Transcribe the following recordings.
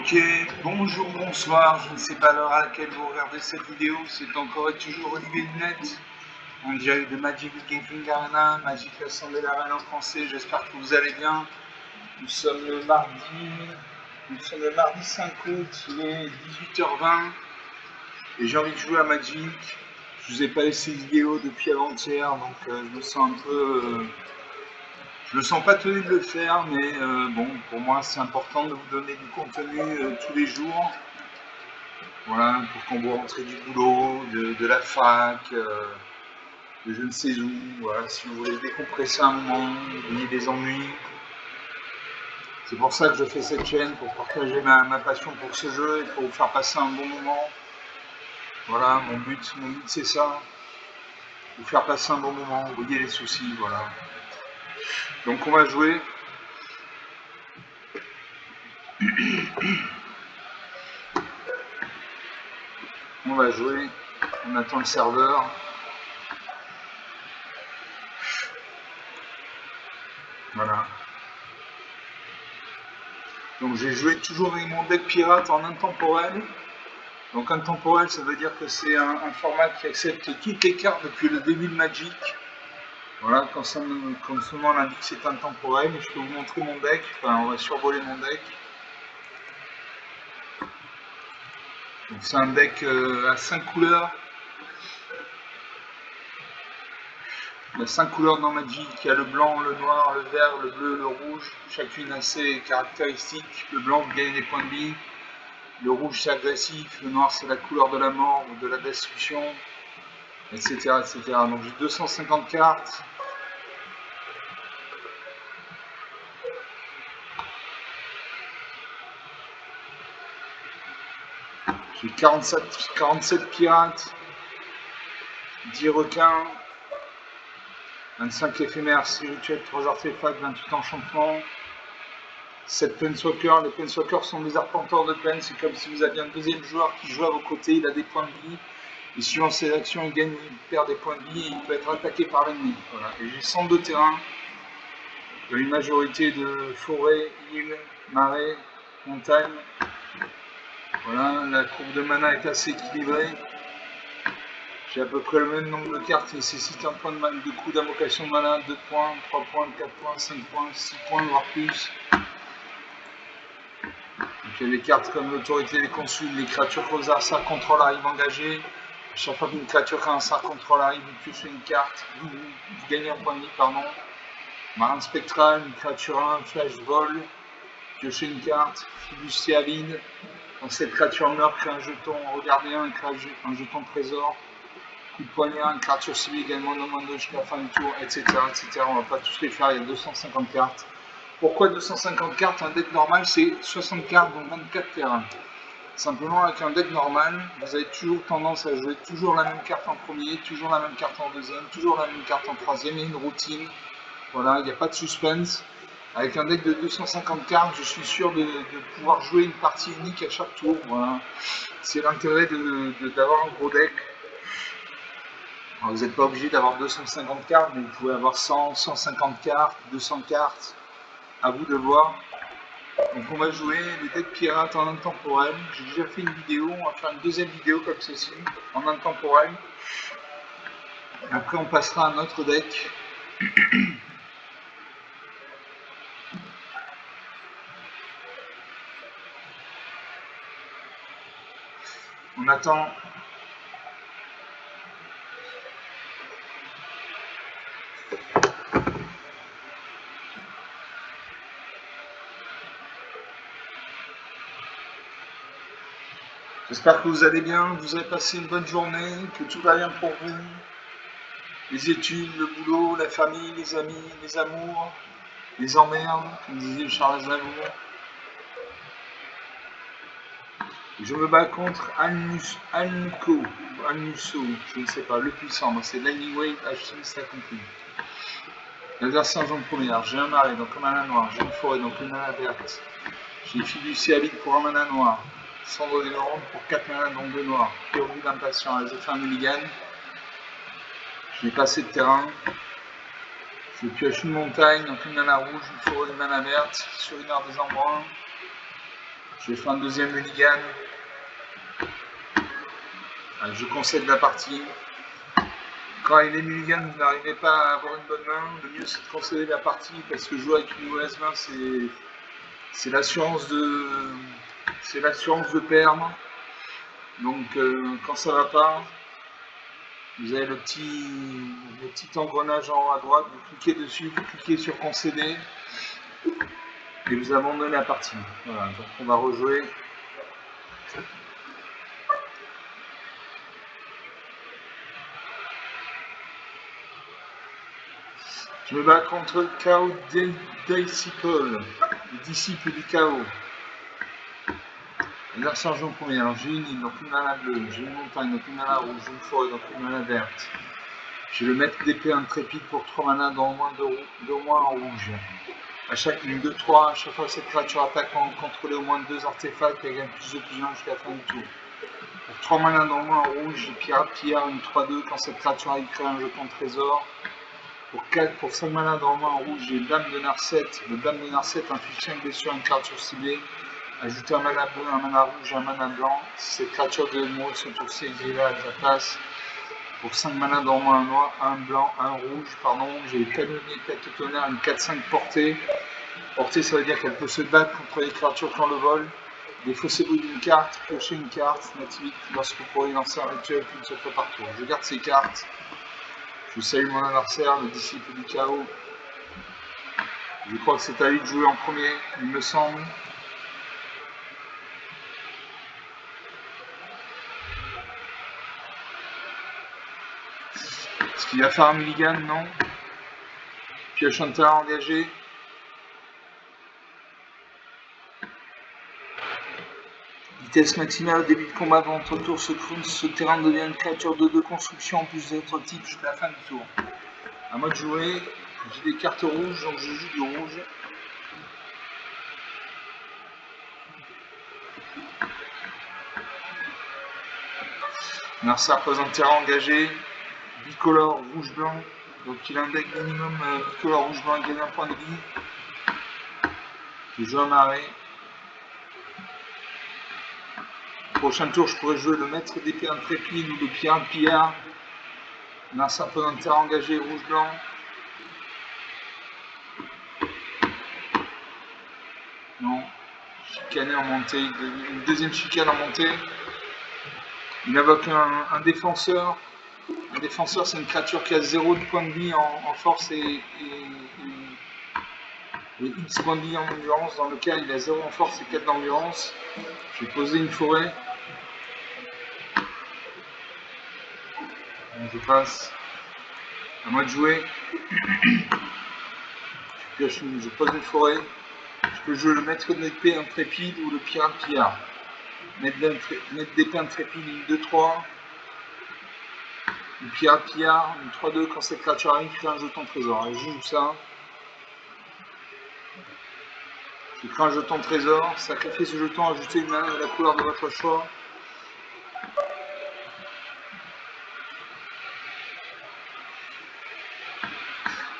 Ok, bonjour, bonsoir, je ne sais pas l'heure à laquelle vous regardez cette vidéo, c'est encore et toujours Olivier Lunette, en direct de Magic Gathering Arena, Magic Assemblée Arena en français, j'espère que vous allez bien. Nous sommes le mardi 5 août, il est 18h20, et j'ai envie de jouer à Magic. Je vous ai pas laissé de vidéo depuis avant-hier, donc je me sens un peu... je me sens pas tenu de le faire, mais bon, pour moi c'est important de vous donner du contenu tous les jours. Voilà, pour quand vous rentrez du boulot, de la fac, de je ne sais où, voilà, si vous voulez décompresser un moment, oublier des ennuis. C'est pour ça que je fais cette chaîne, pour partager ma passion pour ce jeu et pour vous faire passer un bon moment. Voilà, mon but c'est ça, vous faire passer un bon moment, oublier les soucis, voilà. Donc on va jouer. On va jouer, on attend le serveur. Voilà. Donc j'ai joué toujours avec mon deck pirate en intemporel. Donc intemporel, ça veut dire que c'est un format qui accepte toutes les cartes depuis le début de Magic. Voilà, quand son nom l'indique, c'est intemporel. Je peux vous montrer mon deck, enfin on va survoler mon deck. Donc c'est un deck à 5 couleurs. Il y a 5 couleurs dans Magic, il y a le blanc, le noir, le vert, le bleu, le rouge, chacune a ses caractéristiques. Le blanc, vous gagnez des points de vie. Le rouge, c'est agressif. Le noir, c'est la couleur de la mort ou de la destruction, etc. etc. Donc j'ai 250 cartes. J'ai 47 pirates, 10 requins, 25 éphémères spirituels, 3 artefacts, 28 enchantements, 7 planeswalkers. Les planeswalkers sont des arpenteurs de plaines, c'est comme si vous aviez un deuxième joueur qui joue à vos côtés, il a des points de vie, et suivant ses actions, il gagne ou il perd des points de vie, et il peut être attaqué par l'ennemi. Voilà. Et j'ai 102 terrains, il y a une majorité de forêts, îles, marais, montagnes. Voilà, la courbe de mana est assez équilibrée. J'ai à peu près le même nombre de cartes qui nécessitent un point de coup d'invocation de mana, 2 points, 3 points, 4 points, 5 points, 6 points, voire plus. Donc il y a des cartes comme l'autorité des consuls, les créatures que vos adversaires contrôlent arrivent engagées. À chaque fois qu'une créature qu'un adversaire contrôle arrive, vous piochez une carte, vous gagnez un point de vie, pardon. Marine spectrale, une créature 1, flash vol, piochez une carte, fibustier avide. Quand cette créature meurt, crée un jeton, regardez un jeton trésor. Coup de poignard, une créature ciblée également non moins de jusqu'à la fin du tour, etc., etc. On va pas tous les faire, il y a 250 cartes. Pourquoi 250 cartes? Un deck normal, c'est 60 cartes, donc 24 terrains. Simplement, avec un deck normal, vous avez toujours tendance à jouer toujours la même carte en premier, toujours la même carte en deuxième, toujours la même carte en troisième, et une routine. Voilà, il n'y a pas de suspense. Avec un deck de 250 cartes, je suis sûr de pouvoir jouer une partie unique à chaque tour. Voilà. C'est l'intérêt d'avoir un gros deck. Alors, vous n'êtes pas obligé d'avoir 250 cartes, mais vous pouvez avoir 100, 150 cartes, 200 cartes, à vous de voir. Donc on va jouer le deck pirate en intemporel. J'ai déjà fait une vidéo, on va faire une deuxième vidéo comme ceci, en intemporel. Après on passera à un autre deck. On attend. J'espère que vous allez bien, que vous avez passé une bonne journée, que tout va bien pour vous. Les études, le boulot, la famille, les amis, les amours, les emmerdes, comme disait Charles Aznavour. Je me bats contre Alnuso, je ne sais pas, le puissant, donc c'est Lightning Wave, H6, ça compris. L'adversaire en zone première, j'ai un marais, donc un mana noir, j'ai une forêt, donc une mana verte. J'ai Fiducie Avide pour un mana noir, Cendre des Neurones pour 4 mana, donc 2 noirs. Théorie d'impatient, j'ai fait un mulligan. Je n'ai pas assez de terrain. Je pioche une montagne, donc une mana rouge, une forêt, une mana verte, sur une art des embruns. Je vais faire un deuxième mulligan. Allez, je concède la partie. Quand il est mulligan, vous n'arrivez pas à avoir une bonne main, le mieux c'est de concéder la partie parce que jouer avec une mauvaise main, c'est l'assurance de perdre. Donc quand ça va pas, vous avez le petit engrenage en haut à droite, vous cliquez dessus, vous cliquez sur concéder et vous abandonnez la partie. Voilà, donc on va rejouer. Je me bats contre Chaos Disciple, le disciple du chaos. Adversaire joue en premier. Alors j'ai une île, donc une mana bleue. J'ai une montagne, donc une mana rouge. J'ai une forêt, donc une mana verte. J'ai le maître d'épée intrépide pour 3 mana dans au moins 2 en rouge. À chaque ligne de 3, à chaque fois que cette créature attaque en contrôler au moins 2 artefacts, elle gagne plus de +1 jusqu'à la fin du tour. Pour 3 mana dans au moins en rouge, j'ai Pirate Pillard, une 3-2. Quand cette créature a créé un jeton trésor. Pour 5 mana dans au moins en rouge, j'ai Dame de Narset. Le Dame de Narset inflige 5 blessures à une créature ciblée. Ajoutez un mana bleu, un mana rouge et un mana blanc. Si cette créature devait mourir ce tour-ci, exilée à sa place. Pour 5 mana dans au moins un noir, un blanc, un rouge, pardon, j'ai les canonniers tête de tonnerre, une 4-5 portée. Portée, ça veut dire qu'elle peut se battre contre les créatures qui ont le vol. Défaussez-vous d'une carte, piochez une carte, nativite, lorsque vous pourrez lancer un rituel qu'une seule fois par tour. Je garde ces cartes. Je salue mon adversaire, le disciple du chaos. Je crois que c'est à lui de jouer en premier, il me semble. Est-ce qu'il va faire un mulligan? Non. Pioche un terrain engagé. Vitesse maximale au début de combat avant votre tour, ce terrain devient une créature de 2 constructions en plus d'être type jusqu'à la fin du tour. À moi de jouer, j'ai des cartes rouges, donc je joue du rouge. Alors ça représente terrain engagé, bicolore rouge-blanc, donc il a un deck minimum bicolore rouge-blanc, il gagne un point de vie. Je joue un marais. Prochain tour, je pourrais jouer le maître d'épée intrépide ou le pirate pillard. Là, ça représente terrain engagé rouge-blanc. Non. Chicané en montée, une deuxième chicane en montée. Il invoque un défenseur. Un défenseur, c'est une créature qui a 0 de points de vie en force et X points de vie en endurance. Dans le cas, il a 0 en force et 4 d'endurance. Je vais poser une forêt. Je passe. À moi de jouer. Je pose une forêt. Je peux jouer le maître d'épée intrépide ou le pirate pillard. Maître d'épée intrépide, une 2-3. Le pirate pillard, une 3-2. Quand cette créature arrive, crée un jeton trésor. Et je joue ça. Je crée un jeton trésor. Sacrifiez ce jeton, ajoutez une main à la couleur de votre choix.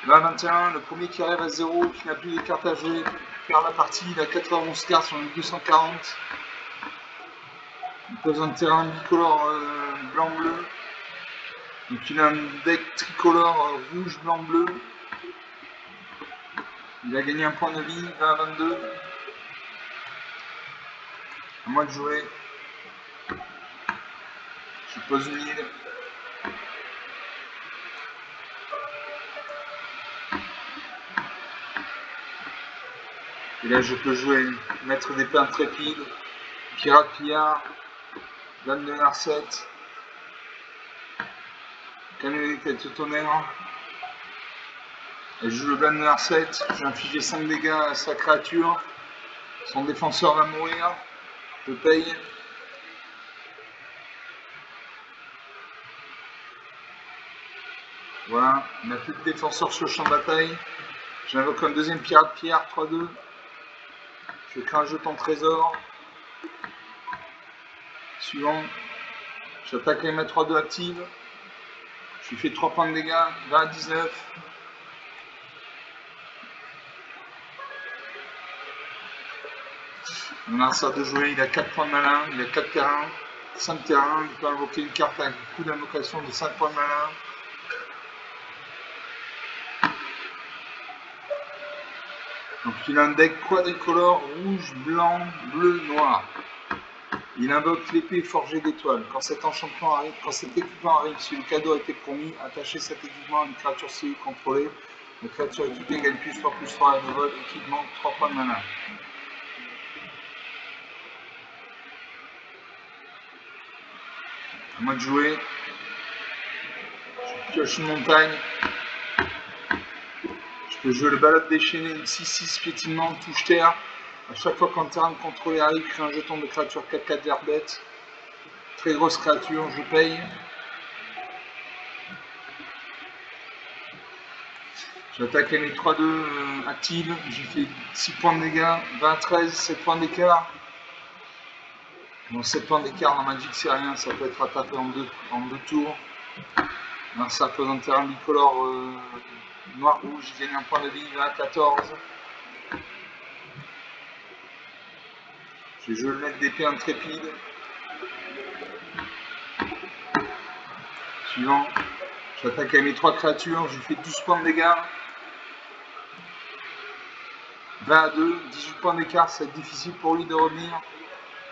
Là, 21, le premier qui arrive à 0, qui n'a plus de cartes à jouer, perd la partie. Il a 91 cartes sur les 240. Il pose un terrain bicolore blanc-bleu. Donc il a un deck tricolore rouge, blanc, bleu. Il a gagné un point de vie, 20 à 22. À moi de jouer. Je pose une île. Et là je peux jouer maître d'épée intrépide, pirate pillard, dame de Narset, canonnier tête de tonnerre. Et je joue le dame de Narset, j'ai infligé 5 dégâts à sa créature. Son défenseur va mourir. Je paye. Voilà, il n'a plus de défenseur sur le champ de bataille. J'invoque un deuxième pirate pillard, 3-2. Je crée un jeton trésor. Suivant. J'attaque les maîtres 3-2 active. Je lui fais 3 points de dégâts, 20 à 19. On a un sort de jouer, il a 4 points de mana, il a 4 terrains, 5 terrains, il peut invoquer une carte avec un coût d'invocation de 5 points de mana. Donc il a un deck quadricolore, rouge, blanc, bleu, noir. Il invoque l'épée forgée d'étoiles. Quand cet équipement arrive, si le cadeau a été promis, attachez cet équipement à une créature cible contrôlée. La créature équipée gagne +3/+3 à nouveau, équipement 3 points de mana. À moi de jouer. Je pioche une montagne. Je peux jouer le balade déchaîné, une 6/6 piétinement, touche terre. À chaque fois qu'un terrain contrôlé arrive, crée un jeton de créature 4/4 vert bête. Très grosse créature, je paye. J'attaque avec mes 3/2 actives, j'ai fait 6 points de dégâts, 20-13, 7 points d'écart. Bon, 7 points d'écart dans Magic c'est rien, ça peut être rattrapé en deux tours. Alors, ça pose un terrain bicolore noir-rouge, j'ai gagné un point de vie, 20-14. Je joue le maître d'épée intrépide. Suivant, j'attaque avec mes 3 créatures, j'ai fait 12 points de dégâts. 20-2, 18 points d'écart, ça va être difficile pour lui de revenir.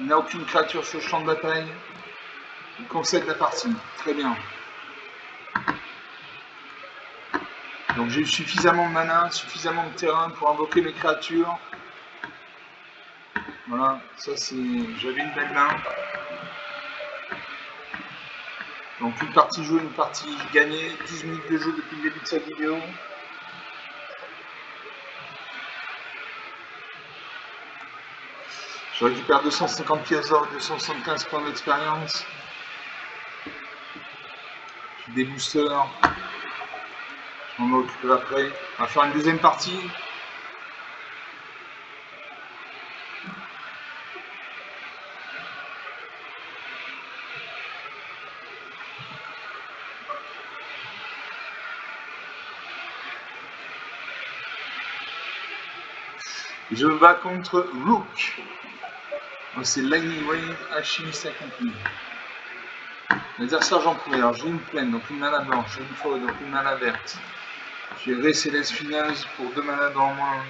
Il n'a aucune créature sur le champ de bataille. Il concède la partie. Très bien. Donc j'ai eu suffisamment de mana, suffisamment de terrain pour invoquer mes créatures. Voilà, ça c'est. J'avais une belle main. Donc une partie jouée, une partie gagnée. 12 minutes de jeu depuis le début de cette vidéo. Je récupère 250 pièces d'or, 275 points d'expérience. J'ai des boosters. Je m'en occupe après. On va faire une deuxième partie. Je me bats contre Rook. C'est Lightning Wave, Alchimiste accompli. L'adversaire j'en pouvais. Alors j'ai une plaine, donc une mana blanche, j'ai une forêt, donc une mana verte. J'ai Ré Céleste Fineuse pour 2 mana dans le moins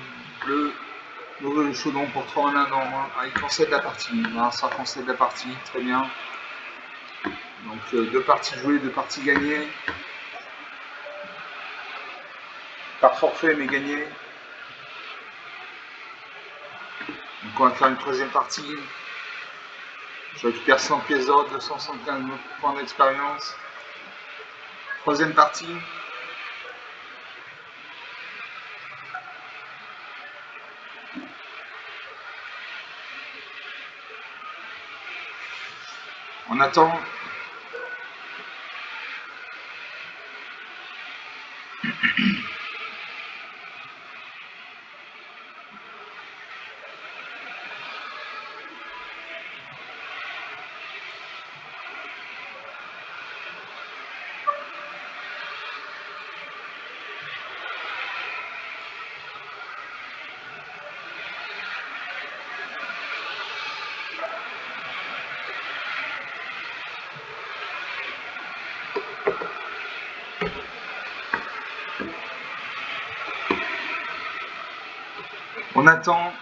bleu. Ouvrir le chaudron pour 3 mana dans le moins. Ah, il concède la partie. Alors, ça concède la partie, très bien. Donc 2 parties jouées, 2 parties gagnées. Par forfait mais gagné. Donc on va faire une troisième partie. Je récupère 100 pièces d'or, 275 points d'expérience. Troisième partie. On attend. On attend.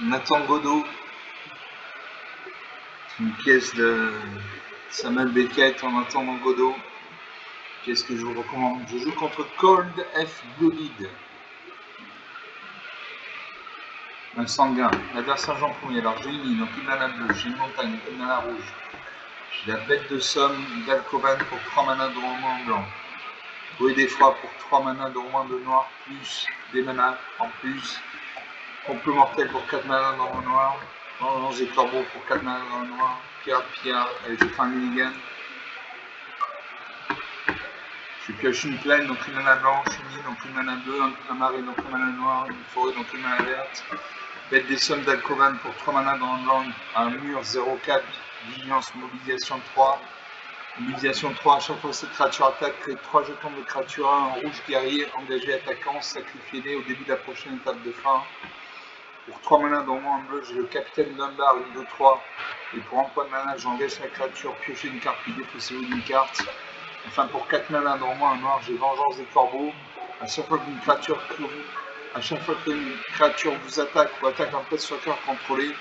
On attend Godot. C'est une pièce de Samuel Beckett en attendant Godot. Qu'est-ce que je vous recommande? Je joue contre Cold F. Blooded. Un sanguin. L'adversaire j'en premier. Alors j'ai une île, donc une mana bleue. J'ai une montagne, une mana rouge. J'ai la bête de somme d'Alcoban pour 3 mana de moins blanc. Jouer d'effroi pour 3 mana de moins de noir, plus des mana en plus. Complot mortel pour 4 mana dans le noir. J'ai corbeau pour 4 mana dans le noir. Pierre, allez, je fais un minigun. Je pioche une plaine, donc une mana blanche, une île, donc une mana bleue, un marais, donc une mana noire, une forêt, donc une mana verte. Bête des sommes d'Alcoban pour 3 mana dans le blanc, un mur 0-4, vigilance, mobilisation 3. Mobilisation 3, à chaque fois que cette créature attaque, crée 3 jetons de créature 1 en rouge guerrier, engagé attaquant, sacrifiez-les au début de la prochaine étape de fin. Pour 3 mana dans moi en bleu, j'ai le capitaine Dunbar, une 2-3. Et pour un point de mana, j'engage la créature, piocher une carte, puis défausser d'une carte. Enfin, pour 4 mana dans moi en noir, j'ai Vengeance des Corbeaux. À chaque fois qu'une créature vous attaque ou attaque un place sur carte contrôlée,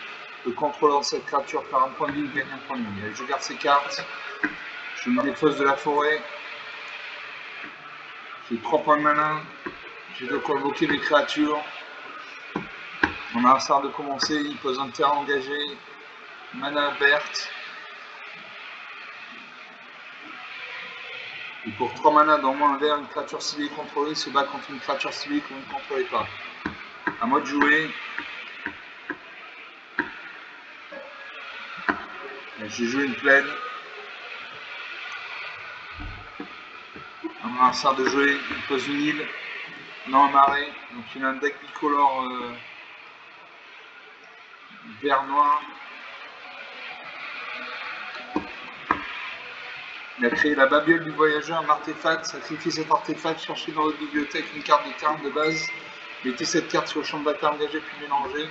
le contrôleur de cette créature perd un point de vie ou gagne un point de vie. Allez, je garde ces cartes. Je me défausse de la forêt. J'ai 3 points de mana. J'ai de quoi bloquer mes créatures. On a un sort de commencer, il pose un terrain engagé. Mana verte. Et pour 3 mana dans moins un vert, une créature ciblée contrôlée se bat contre une créature ciblée que vous ne contrôlez pas. À moi de jouer. J'ai joué une plaine. On a un sort de jouer, il pose une île. Non, un marais. Donc il a un deck bicolore vert-noir. Il a créé la Babiole du voyageur, un artefact. Sacrifiez cet artefact, cherchez dans votre bibliothèque une carte de terrain de base. Mettez cette carte sur le champ de bataille engagé puis mélangez.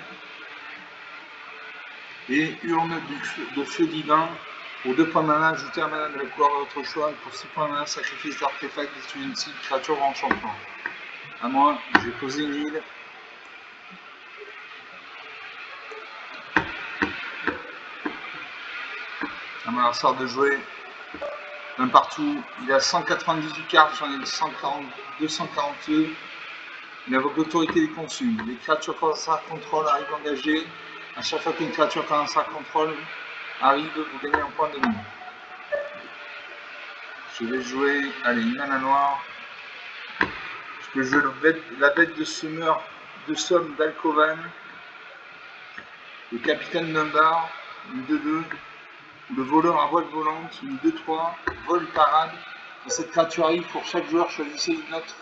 Et urne de feu divin. Pour 2 points de mana, ajoutez un mana de la couleur de votre choix. Et pour 6 points de mana, sacrifiez cet artefact, destruisez une cible, créature ou enchantement. À moi, je vais poser une île. À mon adversaire de jouer. Un partout. Il a 198 cartes, j'en ai 242. Il invoque l'autorité des consuls. Les créatures quand ça contrôle arrivent engagées. À chaque fois qu'une créature quand ça contrôle arrive, vous gagnez un point de vie. Je vais jouer, allez, une mana noire. Je peux jouer la bête de Summer de Somme d'Alcovan. Le capitaine Dunbar, une 2-2. Le voleur à voile volante, une 2-3. Vol parade. Quand cette créature arrive, pour chaque joueur, choisissez une autre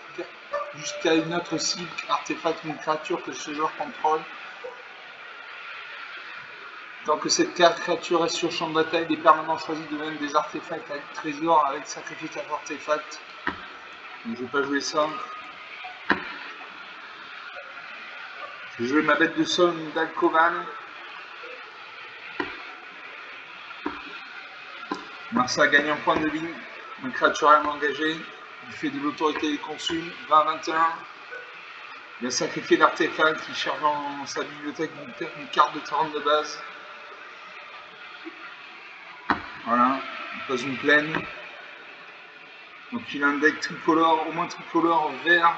jusqu'à une autre cible, artefact, une créature que ce joueur contrôle. Tant que cette créature reste sur le champ de bataille, les permanents choisis deviennent des artefacts avec trésor, avec sacrifice à artefact. Donc je ne vais pas jouer ça. Je vais jouer ma bête de Somme d'Alcovan. Marsa gagne un point de vie. Une créature est engagée. Il fait de l'autorité des consuls. 20-21. Il a sacrifié l'artefact. Il cherche dans sa bibliothèque une carte de terrain de base. Voilà. Il pose une plaine. Donc il a un deck tricolore, au moins tricolore, vert,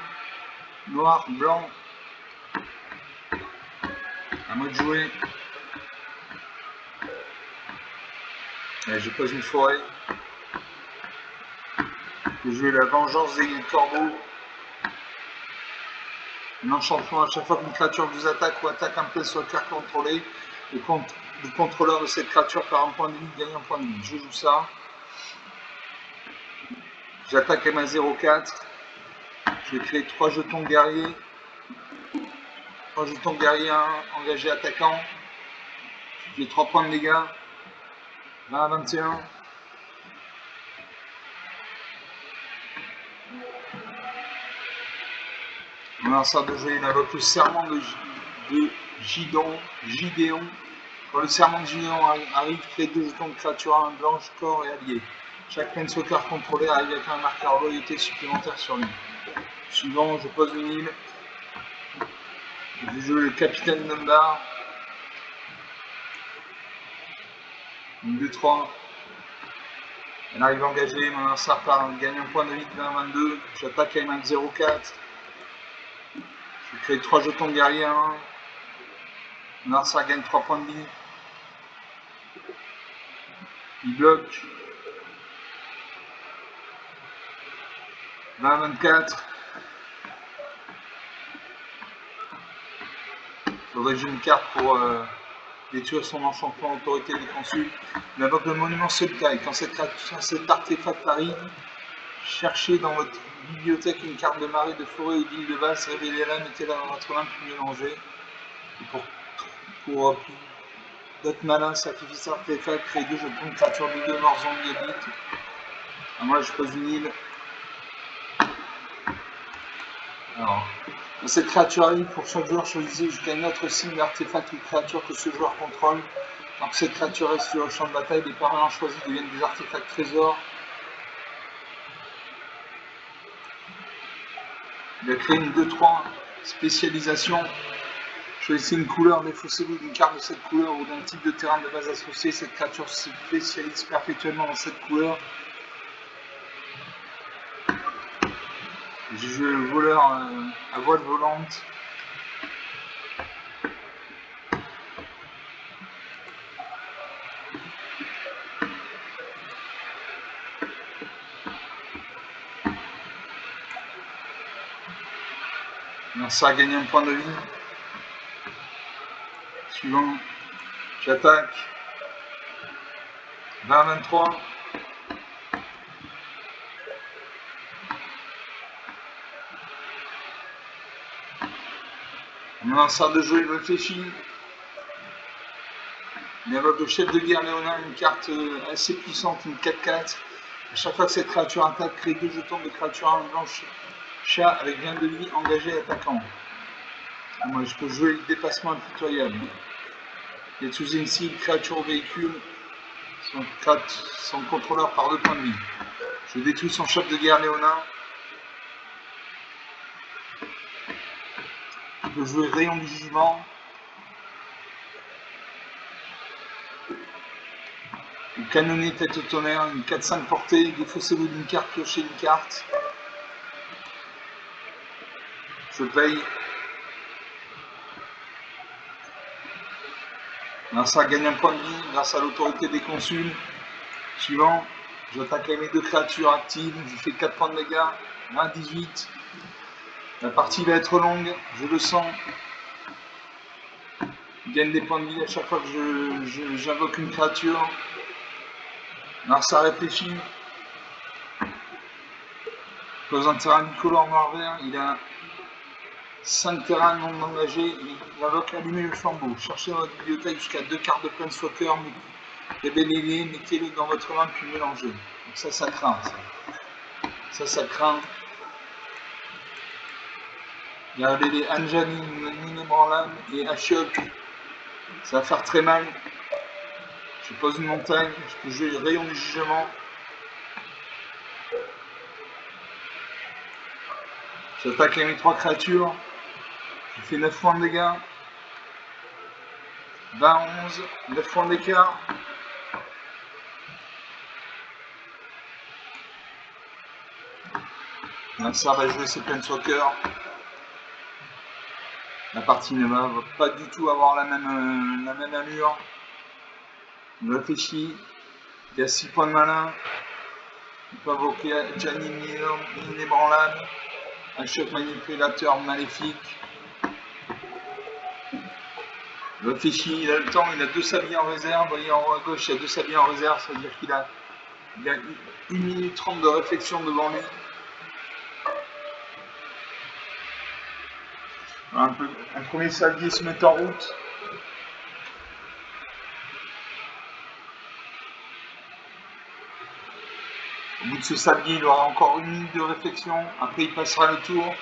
noir, blanc. À moi de jouer. Allez, je pose une forêt. Je vais jouer la vengeance des corbeaux. Un enchantement à chaque fois qu'une créature vous attaque ou attaque un pièce sur le carte contrôlé. Le contrôleur de cette créature perd un point de vie, gagne un point de vie. Je joue ça. J'attaque à ma 0-4. Je vais créer 3 jetons guerriers. 3 jetons guerriers engagés attaquant. J'ai 3 points de dégâts. 20-21. On a un sort de jeu, il invoque le serment de Gideon. Quand le serment de Gideon arrive, crée 2 jetons de créature, un blanche, corps et allié. Chaque planeswalker contrôlé arrive avec un marqueur loyauté supplémentaire sur lui. Suivant, je pose une île. Je joue le capitaine Dunbar. Une 2-3. Elle arrive engagée, mon adversaire gagne un point de vie de 20-22. J'attaque avec un 0-4. Je crée 3 jetons de guerrier 1. Mon adversaire gagne 3 points de vie. Il bloque. 20-24. Faudrait que j'ai une carte pour détruire son enchantement autorité des consuls. Il invoque le monument solitaire. Quand cet artefact arrive, cherchez dans votre bibliothèque une carte de marée, de forêt ou d'île de base, révélez-la, mettez-la dans votre main puis mélangez. Et pour d'autres malins, sacrifice artefact, créez 2 jetons de créature de 2 morts zombies habitent. Moi je pose une île. Alors, Cette créature arrive pour chaque joueur, choisissez jusqu'à un autre signe d'artefact ou créature que ce joueur contrôle. Donc cette créature reste sur le champ de bataille, les permanents choisis deviennent des artefacts trésors. Il a créé une 2-3 spécialisation. Choisissez une couleur, défaussez-vous d'une carte de cette couleur ou d'un type de terrain de base associé. Cette créature se spécialise perpétuellement dans cette couleur. J'ai joué le voleur à voile volante. Ça a gagné un point de vie. Suivant, j'attaque. 20-23. Mon lanceur de jeu, il réfléchit. Il invoque le chef de guerre Léonin, une carte assez puissante, une 4-4. À chaque fois que cette créature attaque, crée 2 jetons de créature en blanche chat avec 20 de vie engagé attaquant. Moi, je peux jouer le dépassement impitoyable. Détruisez une cible, créature au véhicule. Son contrôleur par 2 points de vie. Je détruis son chef de guerre Léonin. Je peux jouer rayon du jugement. Ou canonner tête au tonnerre, une 4-5 portée. Défaussez-vous d'une carte, piochez une carte. Je paye. Ça gagne un point de vie grâce à l'autorité des consuls. Suivant, j'attaque avec mes 2 créatures actives, je fais 4 points de dégâts, 20-18. La partie va être longue, je le sens. Je gagne des points de vie à chaque fois que j'invoque une créature. Alors ça réfléchit. Pose un terrain bicolore noir-vert, il a 5 terrains non engagés, il invoque allumer le flambeau. Cherchez dans votre bibliothèque jusqu'à 2 cartes de Planeswalker, révélez-les, mettez-les dans votre main puis mélangez. Donc ça craint. Ça craint. Il y a les Anjali, Ninebranlan et Ashiok. Ça va faire très mal. Je pose une montagne, je peux jouer le rayon du jugement. J'attaque avec mes 3 créatures. Je fais 9 points de dégâts. 20-11, 9 points d'écart. Ça va jouer ses Planeswalker. La partie ne va pas du tout avoir la même allure. Il réfléchit. Il y a 6 points de malin. Il peut invoquer Janine Ninebranlan. Un choc manipulateur maléfique. Il réfléchit, il a le temps, il a 2 sabliers en réserve. Vous voyez en haut à gauche, il y a 2 sabliers en réserve, ça veut dire qu'il a 1 minute 30 de réflexion devant lui. Un premier sablier se met en route. Au bout de ce sablier, il aura encore 1 minute de réflexion. Après, il passera le tour.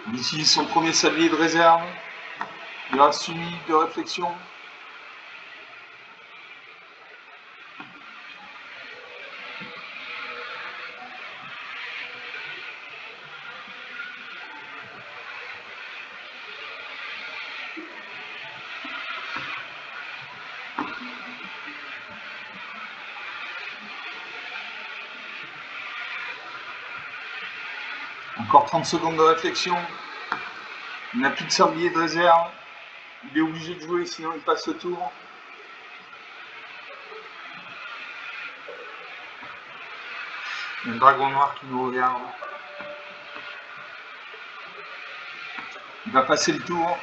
Il utilise son premier sablier de réserve. Il reste 1 minute de réflexion. Encore 30 secondes de réflexion. Il n'a plus de sablier de réserve. Il est obligé de jouer, sinon il passe le tour. Il y a le dragon noir qui nous regarde. Il va passer le tour.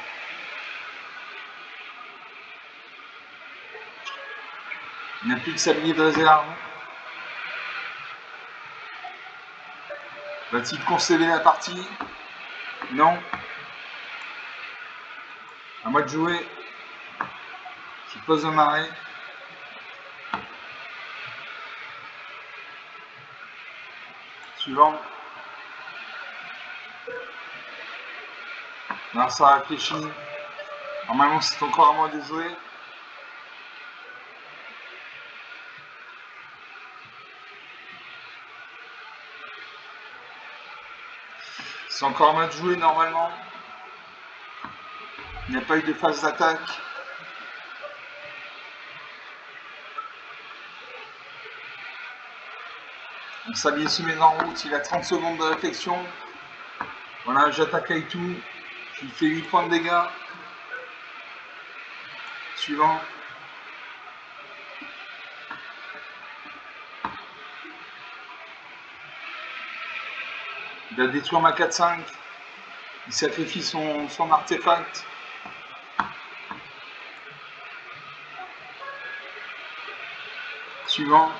Il n'a plus de sablier de réserve. Va-t-il concéder la partie? Non. À moi de jouer. Je pose un arrêt. Suivant. Là, ça réfléchit. Normalement, c'est encore à moi de jouer. C'est encore à moi de jouer normalement. Il n'y a pas eu de phase d'attaque. Donc Sablier se met en route, il a 30 secondes de réflexion. Voilà, j'attaque avec tout. Je lui fais 8 points de dégâts. Suivant. Il va détruire ma 4-5. Il sacrifie son artefact. Suivant.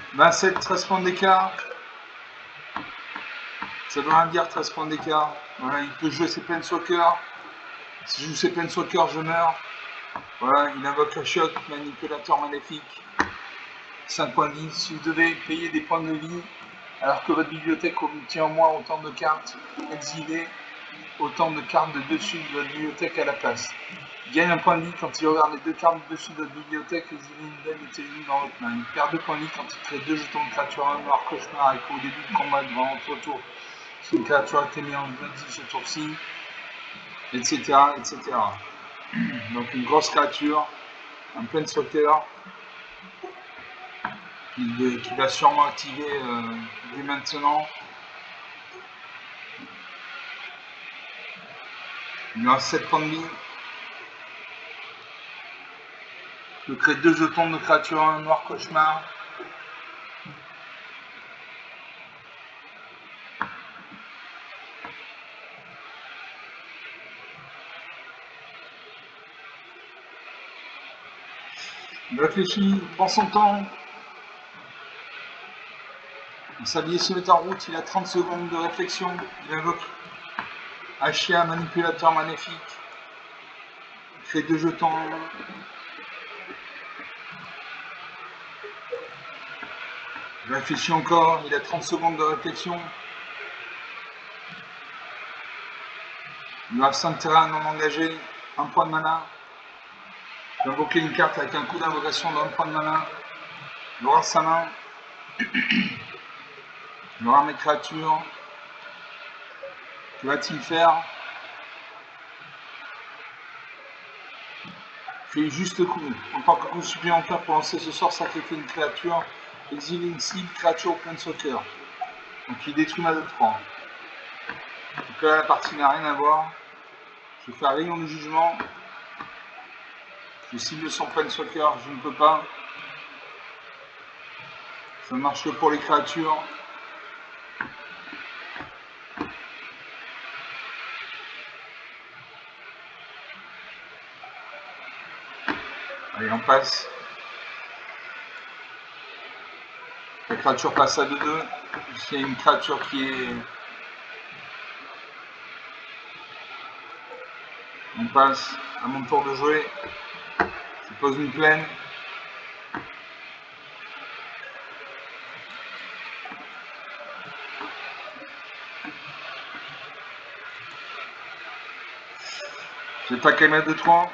« 27, 13 points d'écart. Ça veut rien dire, 13 points d'écart. Voilà, il peut jouer ses Planeswalkers. Si je joue ses Planeswalkers, je meurs. Voilà, il invoque le choc, manipulateur maléfique. 5 points de vie. Si vous devez payer des points de vie, alors que votre bibliothèque obtient au moins autant de cartes exilées, autant de cartes de dessus de votre bibliothèque à la place. Il gagne un point de vie quand il regarde les 2 cartes dessus de votre bibliothèque, exilez une d'elles et une dans votre main. Il perd 2 points de vie quand il crée 2 jetons de créature, un noir cauchemar et qu'au début de combat devant votre tour, si une créature a été mise en exil ce tour-ci, etc., etc. Donc une grosse créature, un Planeswalker, qui va sûrement activer dès maintenant. Il a 7 points de vie. Je crée 2 jetons de créature, un noir cauchemar. Il réfléchit, il prend son temps. Le sablier se met en route, il a 30 secondes de réflexion. Il invoque Ashia, manipulateur maléfique. Il crée 2 jetons. Il réfléchit encore, il a 30 secondes de réflexion. Il a 5 terrains non engagés, 1 point de mana. Il va invoquer une carte avec un coup d'invocation d'un point de mana. Il aura sa main. Il aura mes créatures. Que va-t-il faire? Il fait juste coup. En tant que coup supplémentaire pour lancer ce sort, sacrifier une créature, exiler une cible, créature au Planeswalker. Donc il détruit ma 2-3. Donc là, la partie n'a rien à voir. Je fais un rayon de jugement. Je cible son Planeswalker, je ne peux pas. Ça ne marche que pour les créatures. Allez, on passe. La créature passe à 2-2. Il y a une créature qui est... On passe. À mon tour de jouer. Je pose une plaine. J'attaque à mettre 2-3.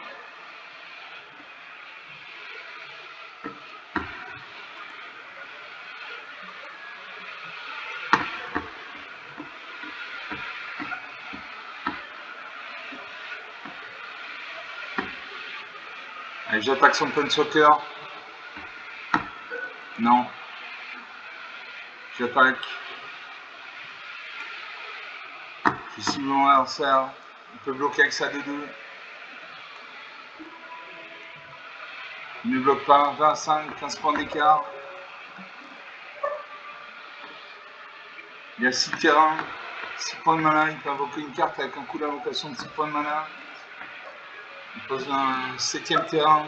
Allez, j'attaque son Planeswalker. Non. J'attaque. Je cible mon adversaire. Il peut bloquer avec ça 2-2. Il ne bloque pas. 25, 15 points d'écart. Il y a 6 terrains. 6 points de mana. Il peut invoquer une carte avec un coup d'invocation de 6 points de mana. Il pose un 7ème terrain.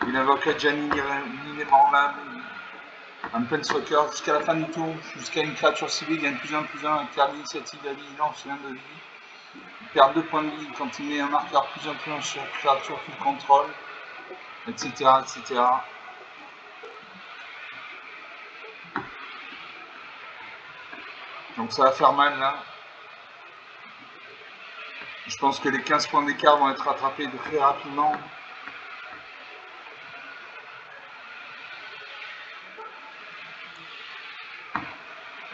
Il invoque Adjani l'inébranlable. Un Planeswalker jusqu'à la fin du tour, jusqu'à une créature ciblée gagne +1/+1 avec carte d'initiative, la vie, lance 1 de vie. Il perd 2 points de vie quand il met un marqueur +1/+1 sur créature qu'il contrôle, etc., etc. Donc ça va faire mal là. Je pense que les 15 points d'écart vont être rattrapés très rapidement.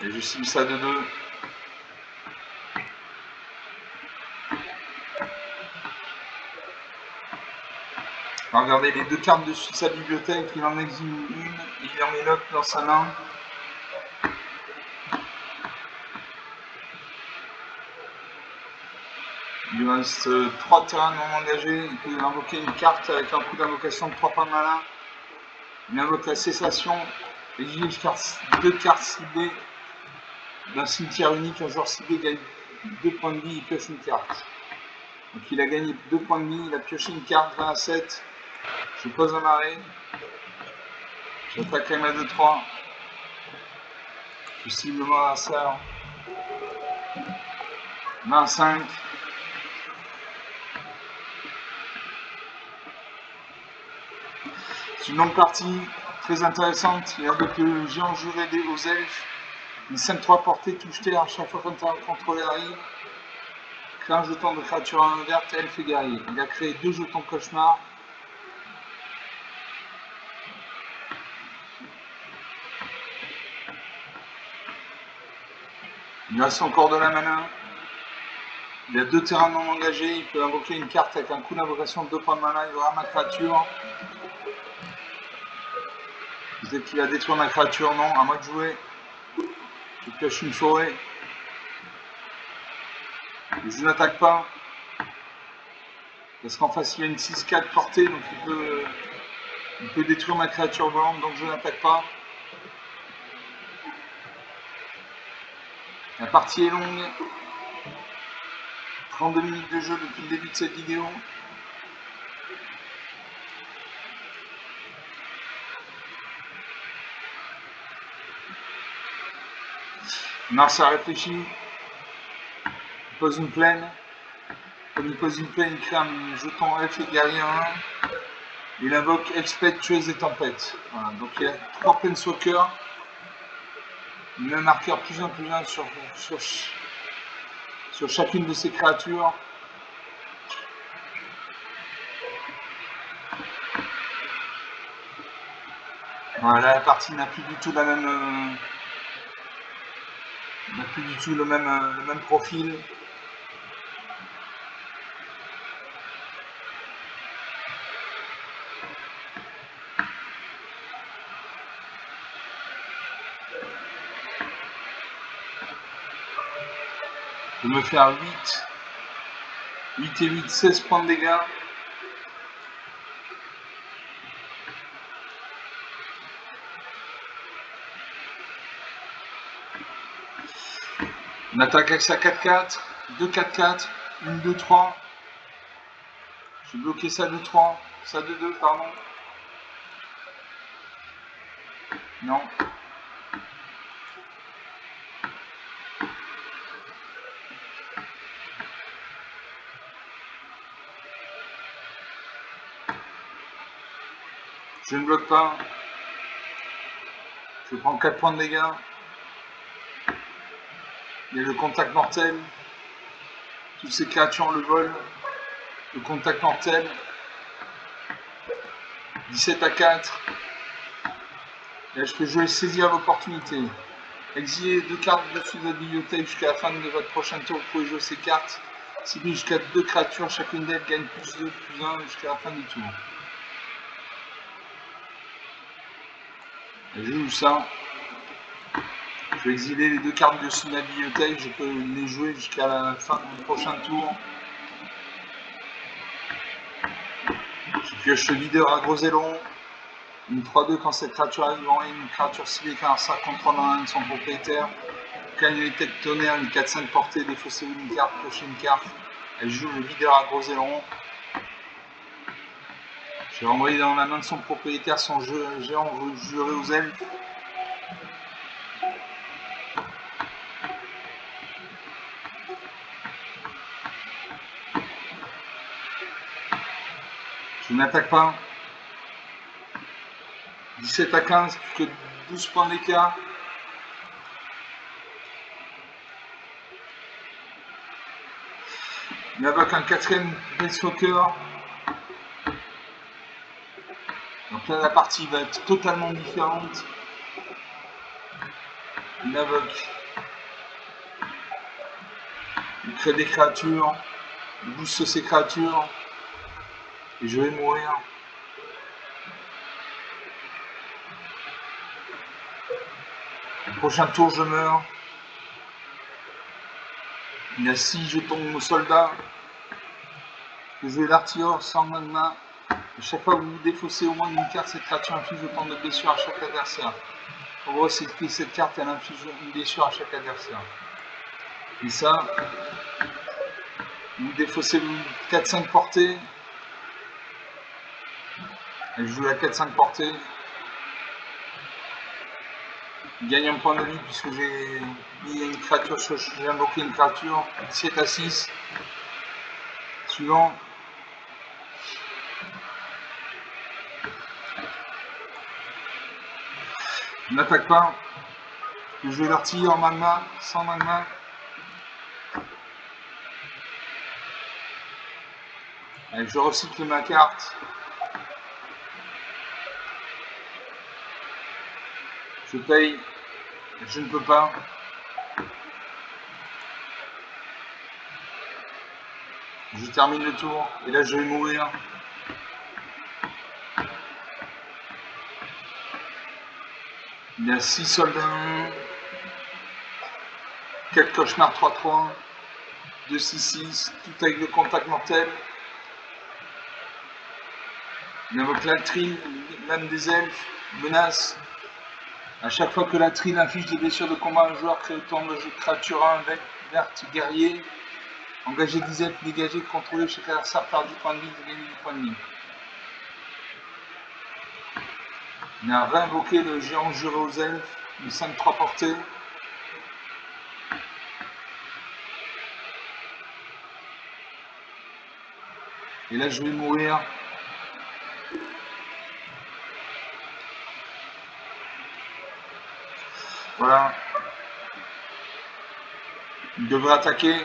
Et je cible ça de 2. Regardez les 2 cartes dessus de sa bibliothèque, il en exile une, il en met l'autre dans sa main. Il lui reste 3 terrains non engagés, il peut invoquer une carte avec un coup d'invocation de 3 points de mana. Il invoque la cessation, exiler 2 cartes ciblées d'un cimetière unique, un joueur ciblé gagne 2 points de vie, il pioche une carte. Donc il a gagné 2 points de vie, il a pioché une carte, 20 à 7. Je pose un arrêt. J'attaque à 2-3. Je cible mon adversaire. 20 à 5. C'est une longue partie, très intéressante. Il invoque le géant juré aux elfes. Une 5-3 portée, touche terre à chaque fois qu'un contrôlé arrive. Crée un jeton de créature à 1 verte, elfe et guerrier. Il a créé 2 jetons cauchemar. Il reste encore de la mana. Il a 2 terrains non engagés. Il peut invoquer une carte avec un coup d'invocation de 2 points de mana. Il aura ma créature. Peut-être qu'il a détruit ma créature. Non, à moi de jouer. Je pioche une forêt. Je n'attaque pas. Parce qu'en face il y a une 6-4 portée. Donc il peut détruire ma créature volante. Donc je n'attaque pas. La partie est longue. 32 minutes de jeu depuis le début de cette vidéo. Mars a réfléchi. Il pose une plaine. Comme il pose une plaine, il crée un jeton F et guerrier 1. Il invoque Elspeth, tueuse et tempête. Voilà, donc il y a 3 Planeswalkers. Il met un marqueur +1/+1 sur chacune de ces créatures. Voilà, la partie n'a plus du tout la même, n'a plus du tout le même profil. Je me faire 8 et 8, 16 points de dégâts. On attaque avec sa 4-4, 2-4-4, 1-2-3. J'ai bloqué ça 2-3, ça 2-2, pardon. Non. Je ne bloque pas. Je prends 4 points de dégâts. Il y a le contact mortel. Toutes ces créatures le volent. Le contact mortel. 17 à 4. Là, je peux jouer saisir à l'opportunité. Exiler 2 cartes dessus de votre bibliothèque jusqu'à la fin de votre prochain tour. Vous pouvez jouer ces cartes. Cibler jusqu'à 2 créatures. Chacune d'elles gagne +2, +1 jusqu'à la fin du tour. Et je joue ça. Je vais exiler les 2 cartes dessus de la bibliothèque. Je peux les jouer jusqu'à la fin du prochain tour. Je pioche le leader à gros aileron. Une 3-2 quand cette créature arrive en une créature ciblée qui a un sac contrôle en 1 de son propriétaire. Quand il y a une tête tonnerre, une 4-5 portée, défausser une carte, piocher une carte. Elle joue le leader à gros aileron. J'ai envoyé dans la main de son propriétaire son géant juré aux elfes. n'attaque pas. 17 à 15, plus que 12 points d'écart. Il invoque un 4ème Base Walker. Donc là, la partie va être totalement différente. Il invoque. Il crée des créatures. Il booste ses créatures. Et je vais mourir. Prochain tour, je meurs. Il a 6 jetons au soldat. Je vais l'artilleur sans magma. Et chaque fois que vous défaussez au moins une carte, cette créature inflige autant de blessures à chaque adversaire. En gros, c'est que cette carte, elle inflige une blessure à chaque adversaire. Et ça, vous défaussez 4-5 portées. Elle joue la 4-5 portée. Il gagne un point de vie puisque j'ai mis une créature, j'ai invoqué une créature. 7 à 6. Suivant. Je n'attaque pas. Je vais l'artiller en magma, sans magma. Et je recycle ma carte. Je paye. Je ne peux pas. Je termine le tour. Et là, je vais mourir. Il y a 6 soldats. 4 cauchemars 3-3. 2-6-6. Tout avec le contact mortel. Il invoque la trille, l'âme des elfes, menace. À chaque fois que la trille inflige des blessures de combat à un joueur, crée autant de créatures 1 verte guerrier. Engagez 10 elfes, dégagez, contrôlez chaque adversaire, perd du point de vie, vous gagnez du point de vie. Il a réinvoqué le géant juré aux elfes, une 5-3 portée. Et là je vais mourir. Voilà. Il devrait attaquer.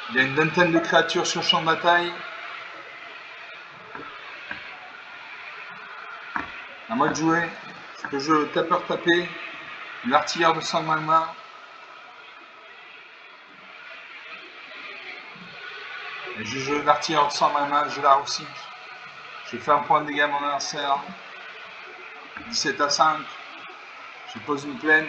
Il y a une vingtaine de créatures sur le champ de bataille. À moi de jouer. Je peux jouer tapeur tapé. L'artilleur de sang magma. Et je joue l'artilleur de sang magma, je la recycle. Je fais un point de dégâts à mon adversaire. 17 à 5. Je pose une plaine.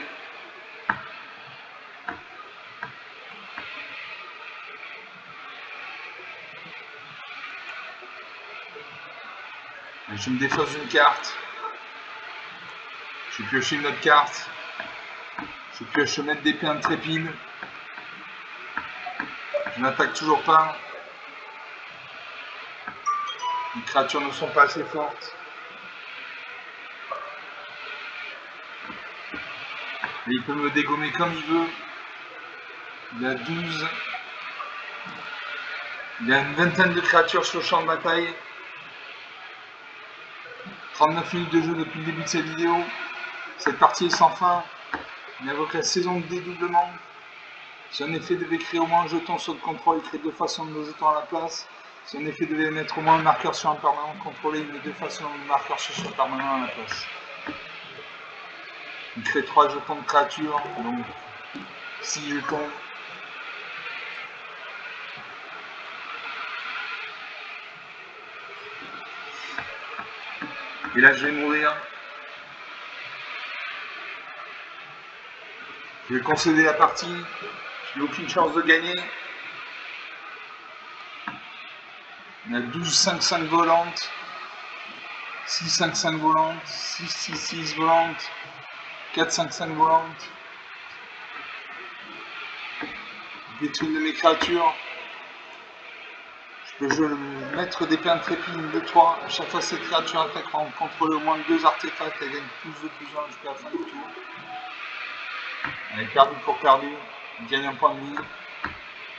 Et je me défausse une carte. Je pioche une autre carte. Je pioche mettre d'épée intrépide. Je n'attaque toujours pas. Les créatures ne sont pas assez fortes. Et il peut me dégommer comme il veut. Il y a 12. Il y a une vingtaine de créatures sur le champ de bataille. 39 minutes de jeu depuis le début de cette vidéo. Cette partie est sans fin. Il invoque la saison de dédoublement. Si un effet devait créer au moins un jeton sur le contrôle, il crée 2 fois son de jetons à la place. Si un effet devait mettre au moins un marqueur sur un permanent contrôlé, il met 2 fois son marqueur sur ce permanent à la place. Il crée 3 jetons de créature, donc 6 jetons. Et là, je vais mourir. Je vais concéder la partie. Je n'ai aucune chance de gagner. On a 12-5-5 volantes. 6-5-5 volantes. 6-6-6 volantes. 4-5-5 volantes. Je détruis une de mes créatures. Je peux mettre des pains trépides de 3. À chaque fois cette créature attaque en contrôle au moins 2 artefacts, elle gagne plus de plus 1 jusqu'à la fin du tour. Elle est perdue pour perdue. Elle gagne un point de vie.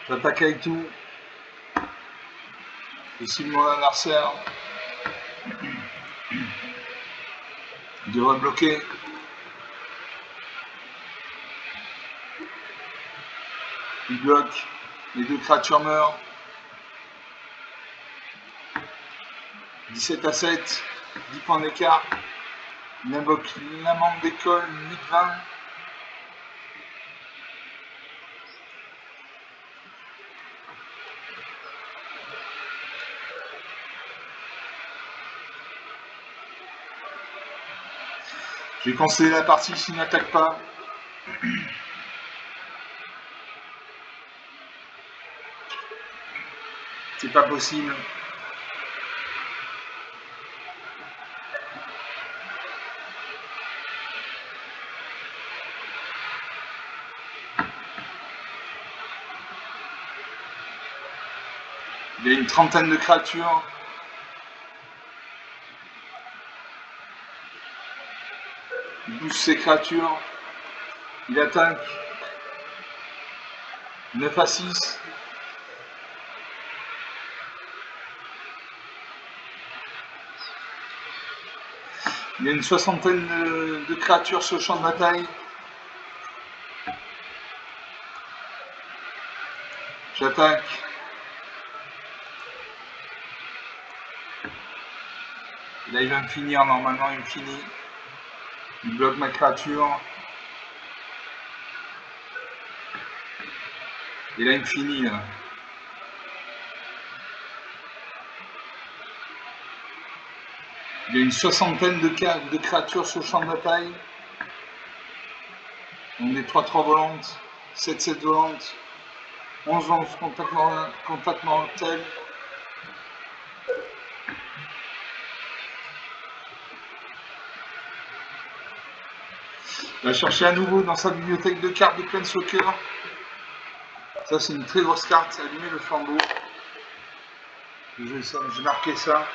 J'attaque avec tout. Je cible mon adversaire. Il devrait bloquer. Il bloque. Les deux créatures meurent. 17-7. 10 points d'écart. Il invoque l'amende d'école. 8-20. Je vais canceller la partie s'il n'attaque pas. C'est pas possible. Il y a une trentaine de créatures. Il bouge ses créatures. Il attaque. 9-6. Il y a une soixantaine de créatures sur le champ de bataille. J'attaque. Là, il va me finir. Normalement, il me finit. Il bloque ma créature. Et là, il me finit. Là. Il y a une soixantaine de créatures sur le champ de bataille. On est 3-3 volantes, 7-7 volantes, 11-11 contact mortel. Il va chercher à nouveau dans sa bibliothèque de cartes de Planeswalker. Ça, c'est une très grosse carte, c'est allumer le flambeau. J'ai marqué ça.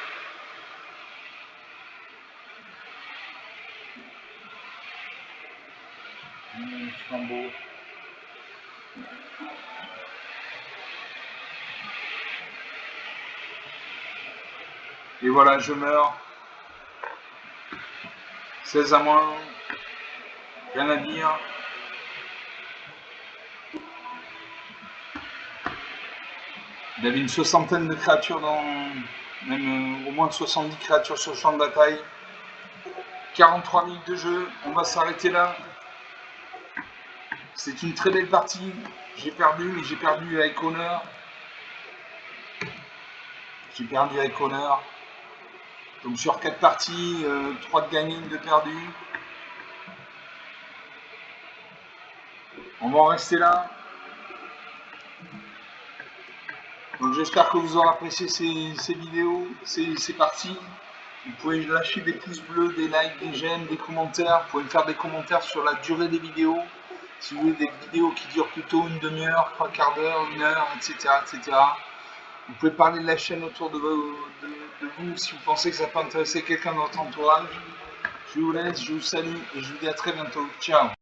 Le flambeau. Et voilà, je meurs. 16 à moins. Rien à dire. Il y avait une soixantaine de créatures même au moins 70 créatures sur le champ de bataille. 43 minutes de jeu, on va s'arrêter là. C'est une très belle partie. J'ai perdu, mais j'ai perdu avec honneur. J'ai perdu avec honneur. Donc sur 4 parties, 3 de gagnés, 2 perdus. On va en rester là. Donc j'espère que vous aurez apprécié ces vidéos, ces parties. Vous pouvez lâcher des pouces bleus, des likes, des j'aime, des commentaires. Vous pouvez me faire des commentaires sur la durée des vidéos. Si vous voulez des vidéos qui durent plutôt une demi-heure, 3 quarts d'heure, 1 heure, etc., etc. Vous pouvez parler de la chaîne autour de vous si vous pensez que ça peut intéresser quelqu'un dans votre entourage. Je vous laisse, je vous salue et je vous dis à très bientôt. Ciao.